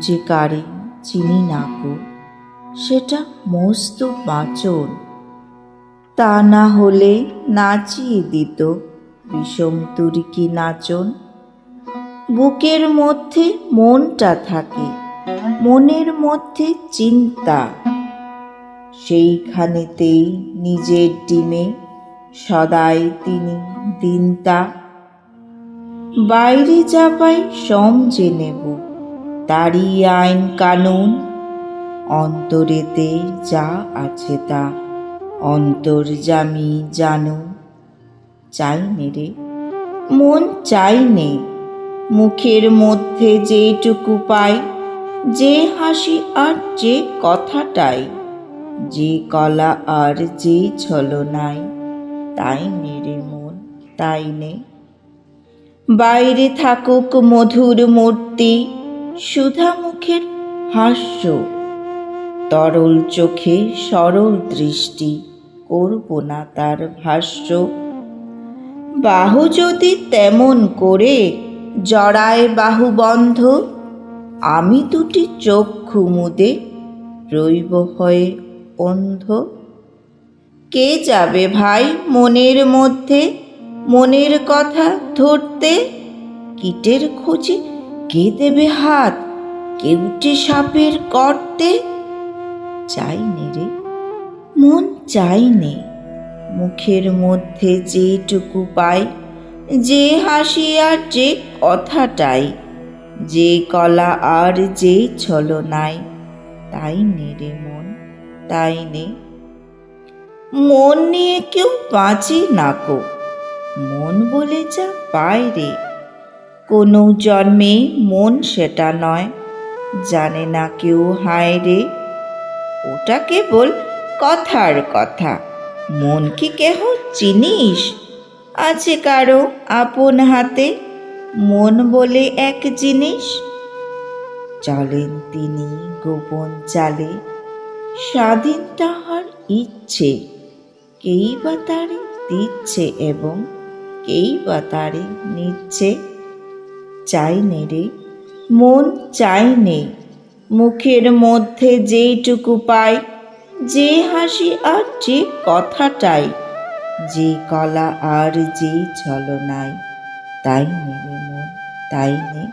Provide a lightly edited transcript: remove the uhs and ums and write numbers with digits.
যে কারে চিনি না গো, সেটা মস্ত বাঁচন। তা না হলে নাচিয়ে দিত বিষম তুর্কি নাচন। বুকের মধ্যে মনটা থাকে, মনের মধ্যে চিন্তা, সেইখানেতেই নিজের ডিমে সদাই তিনি দিনতা। বাইরে যা পাই সমঝে নেব, তারই আইন কানুন। অন্তরেতে যা আছে তা অন্তর্যামী জানুন। চাই নে রে মন, চাই নে মুখের মধ্যে যেটুকু পাই, যে হাসি আর যে কথাটাই, যে কলা আর যে ছলনায়। তাই নে রে মন, তাই নে। বাইরে থাকুক মধুর মূর্তি, সুধা মুখের হাস্য, তরল চোখে সরল দৃষ্টি, করব না তার ভাষ্য। বাহু যদি তেমন করে জড়ায় বাহুবন্ধ, আমি দুটি চক্ষু মুদে রইব হয়ে অন্ধ। কে যাবে ভাই মনের মধ্যে মনের কথা ধরতে? কীটের খোঁজে কে দেবে হাত কেউটে সাপের গর্তে? চাই নে রে মন, চাই নে মুখের মধ্যে যেটুকু পাই, যে হাসি আর যে কথাটাই, যে কলা আর যে ছলনায়। তাই নে রে মন, তাই নে। মন নিয়ে কেউ বাঁচে না কো, মন বলে যা পায় রে, কোনো জন্মে মন সেটা নয়, জানে না কেউ হায় রে। ওটা কেবল কথার কথা, মন কি কেহ চিনিস? আছে কারো আপন হাতে মন বলে এক জিনিস। চলেন তিনি গোপন চালে, স্বাধীন তাহার ইচ্ছে, কেই বা তারে দিচ্ছে এবং কেই বা তারে নিচ্ছে। চাই নে রে মন, চাই নে মুখের মধ্যে যেটুকু পাই, যে হাসি আর যে কথাটাই, যে কলা আর যে ছলনায়। তাই নে রে মন, তাই নে।